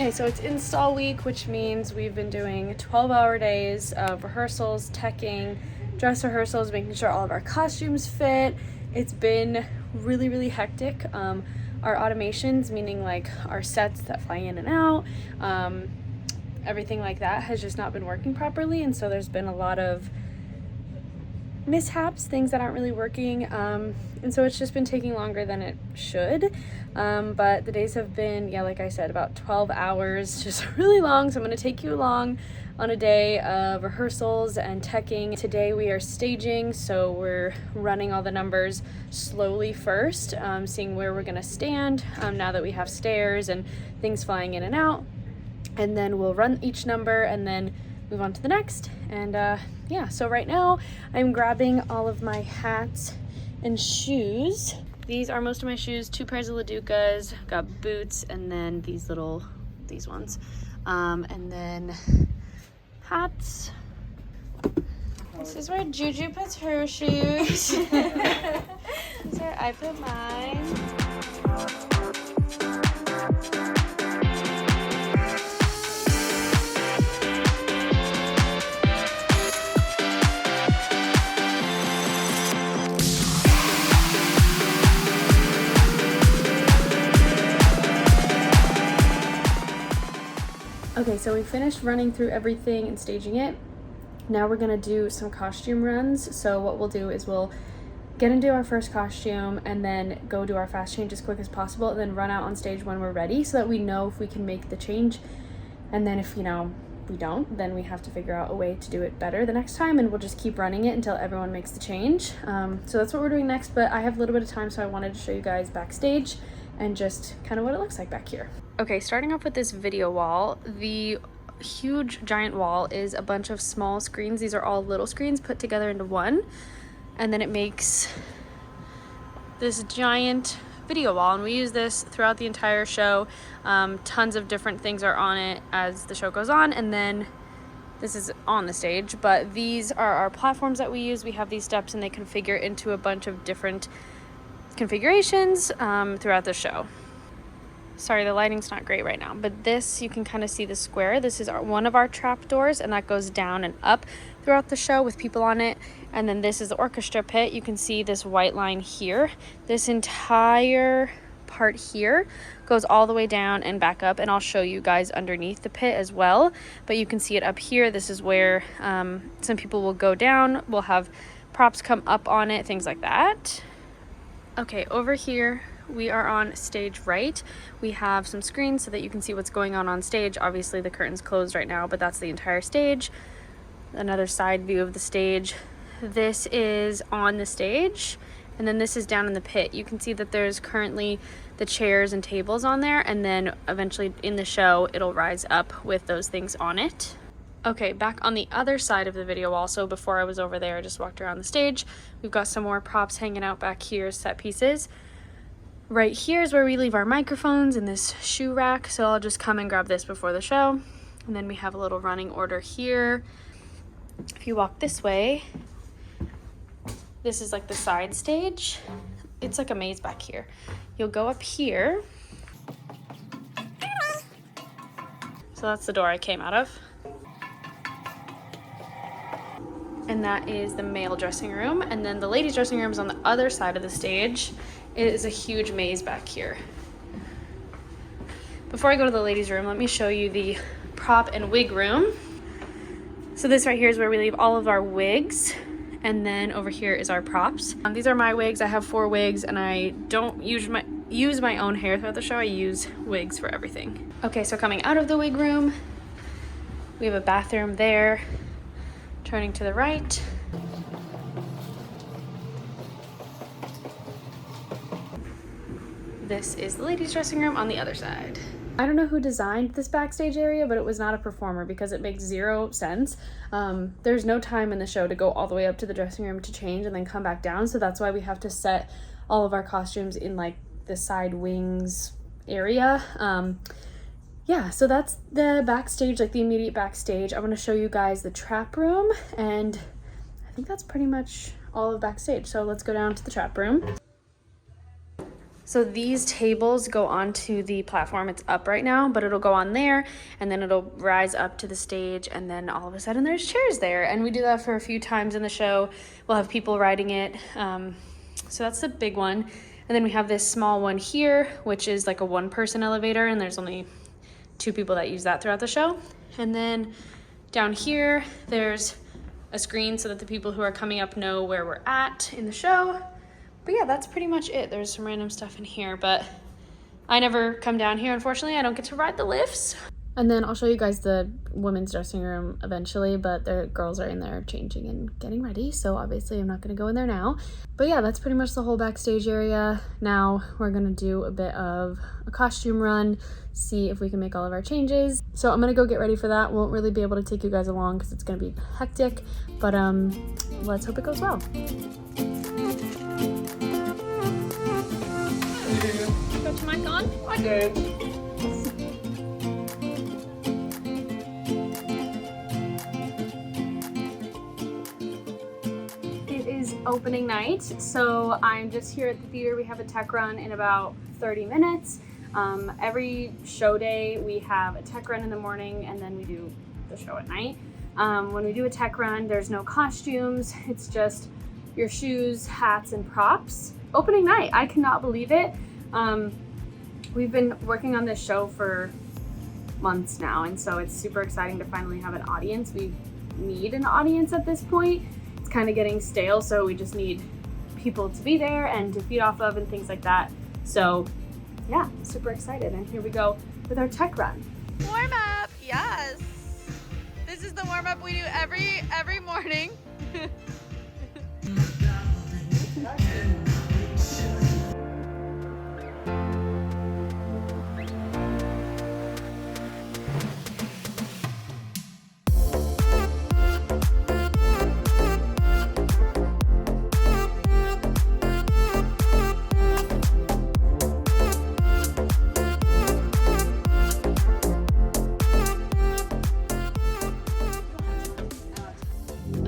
Okay, so it's install week, which means we've been doing 12-hour days of rehearsals, teching, dress rehearsals, making sure all of our costumes fit. It's been really, really hectic. Our automations, meaning like our sets that fly in and out, everything like that has just not been working properly, and so there's been a lot of mishaps, things that aren't really working, and so it's just been taking longer than it should, but the days have been, yeah, like I said, about 12 hours, just really long. So I'm going to take you along on a day of rehearsals and teching. Today we are staging, so we're running all the numbers slowly first, seeing where we're going to stand now that we have stairs and things flying in and out, and then we'll run each number and then move on to the next. And yeah, so right now I'm grabbing all of my hats and shoes. These are most of my shoes, 2 pairs of Laducas, got boots, and then these ones, and then hats. This is where Juju puts her shoes. This is where I put mine. Okay, so we finished running through everything and staging it. Now we're gonna do some costume runs. So what we'll do is we'll get into our first costume and then go do our fast change as quick as possible, and then run out on stage when we're ready so that we know if we can make the change. And then if, we don't, then we have to figure out a way to do it better the next time, and we'll just keep running it until everyone makes the change. So that's what we're doing next, but I have a little bit of time, so I wanted to show you guys backstage and just kind of what it looks like back here. Okay, starting off with this video wall, the huge giant wall is a bunch of small screens. These are all little screens put together into one, and then it makes this giant video wall, and we use this throughout the entire show. Tons of different things are on it as the show goes on, and then this is on the stage, but these are our platforms that we use. We have these steps and they configure into a bunch of different configurations throughout the show. Sorry, the lighting's not great right now, but this, you can kind of see the square. This is one of our trap doors, and that goes down and up throughout the show with people on it. And then this is the orchestra pit. You can see this white line here. This entire part here goes all the way down and back up, and I'll show you guys underneath the pit as well, but you can see it up here. This is where some people will go down. We'll have props come up on it, things like that. Okay, over here we are on stage right. We have some screens so that you can see what's going on stage. Obviously the curtain's closed right now, but that's the entire stage. Another side view of the stage. This is on the stage, and then this is down in the pit. You can see that there's currently the chairs and tables on there, and then eventually in the show it'll rise up with those things on it. Okay, back on the other side of the video wall. So before I was over there, I just walked around the stage. We've got some more props hanging out back here, set pieces. Right here is where we leave our microphones in this shoe rack, so I'll just come and grab this before the show. And then we have a little running order here. If you walk this way, this is like the side stage. It's like a maze back here. You'll go up here. So that's the door I came out of. And that is the male dressing room. And then the ladies' dressing room is on the other side of the stage. It is a huge maze back here. Before I go to the ladies' room, let me show you the prop and wig room. So this right here is where we leave all of our wigs. And then over here is our props. These are my wigs. I have 4 wigs, and I don't use my own hair throughout the show. I use wigs for everything. Okay, so coming out of the wig room, we have a bathroom there. Turning to the right. This is the ladies' dressing room on the other side. I don't know who designed this backstage area, but it was not a performer because it makes 0 sense. There's no time in the show to go all the way up to the dressing room to change and then come back down, so that's why we have to set all of our costumes in like the side wings area. Yeah, so that's the backstage, like the immediate backstage. I want to show you guys the trap room, and I think that's pretty much all of backstage. So let's go down to the trap room. So these tables go onto the platform. It's up right now, but it'll go on there and then it'll rise up to the stage, and then all of a sudden there's chairs there. And we do that for a few times in the show. We'll have people riding it. So that's the big one. And then we have this small one here, which is like a one-person elevator, and there's only 2 people that use that throughout the show. And then down here, there's a screen so that the people who are coming up know where we're at in the show. But yeah, that's pretty much it. There's some random stuff in here, but I never come down here, unfortunately. I don't get to ride the lifts. And then I'll show you guys the women's dressing room eventually, but the girls are in there changing and getting ready, so obviously I'm not gonna go in there now. But yeah, that's pretty much the whole backstage area. Now we're gonna do a bit of a costume run, see if we can make all of our changes. So I'm gonna go get ready for that. Won't really be able to take you guys along because it's gonna be hectic, but let's hope it goes well. Got your mic on? I do. It is opening night, so I'm just here at the theater. We have a tech run in about 30 minutes. Every show day we have a tech run in the morning, and then we do the show at night. When we do a tech run, there's no costumes. It's just your shoes, hats, and props. Opening night, I cannot believe it. We've been working on this show for months now, and so it's super exciting to finally have an audience. We need an audience at this point. It's kind of getting stale, so we just need people to be there and to feed off of and things like that. So yeah, super excited, and here we go with our tech run. Warm up, yes. This is the warm up we do every morning.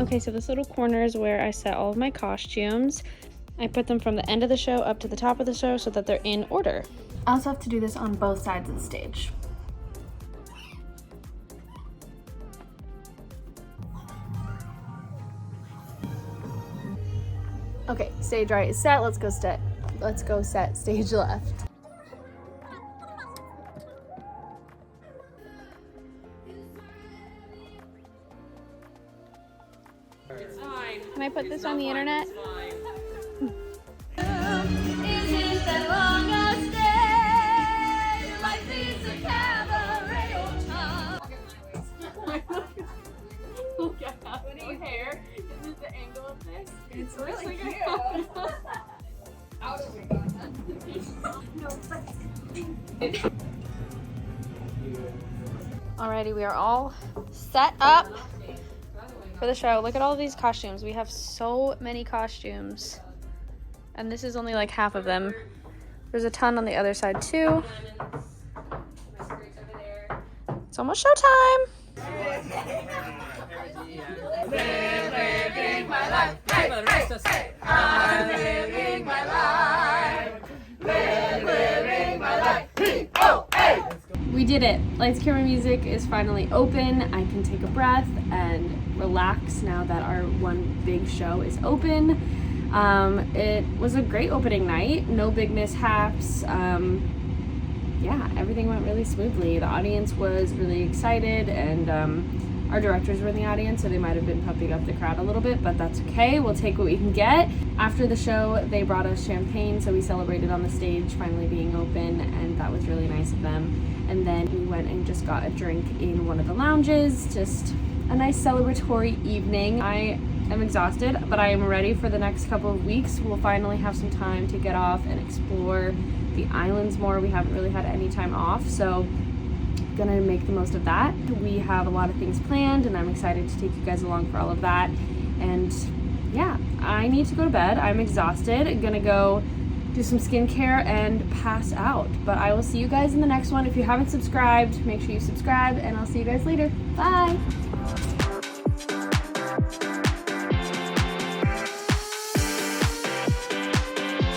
Okay, so this little corner is where I set all of my costumes. I put them from the end of the show up to the top of the show so that they're in order. I also have to do this on both sides of the stage. Okay, stage right is set. Let's go set stage left. It's fine. Can I put this on the internet? Look at that. Hair. This is the angle of this. It's really cute. How do we got that? Alrighty, we are all set up for the show. Look at all of these costumes. We have so many costumes, and this is only like half of them. There's a ton on the other side too. It's almost showtime. Living my life. I'm living my life. Living my life. P-O-A! We did it. Lights, Camera, Music is finally open. I can take a breath and relax now that our one big show is open. It was a great opening night. No big mishaps. Yeah, everything went really smoothly. The audience was really excited, and our directors were in the audience, so they might have been pumping up the crowd a little bit, but that's okay. We'll take what we can get. After the show, they brought us champagne, so we celebrated on the stage finally being open, and that was really nice of them. And then we went and just got a drink in one of the lounges, just a nice celebratory evening. I am exhausted, but I am ready for the next couple of weeks. We'll finally have some time to get off and explore the islands more. We haven't really had any time off, so gonna make the most of that. We have a lot of things planned, and I'm excited to take you guys along for all of that. And yeah, I need to go to bed. I'm exhausted. I'm gonna go do some skincare and pass out. But I will see you guys in the next one. If you haven't subscribed, make sure you subscribe, and I'll see you guys later. Bye.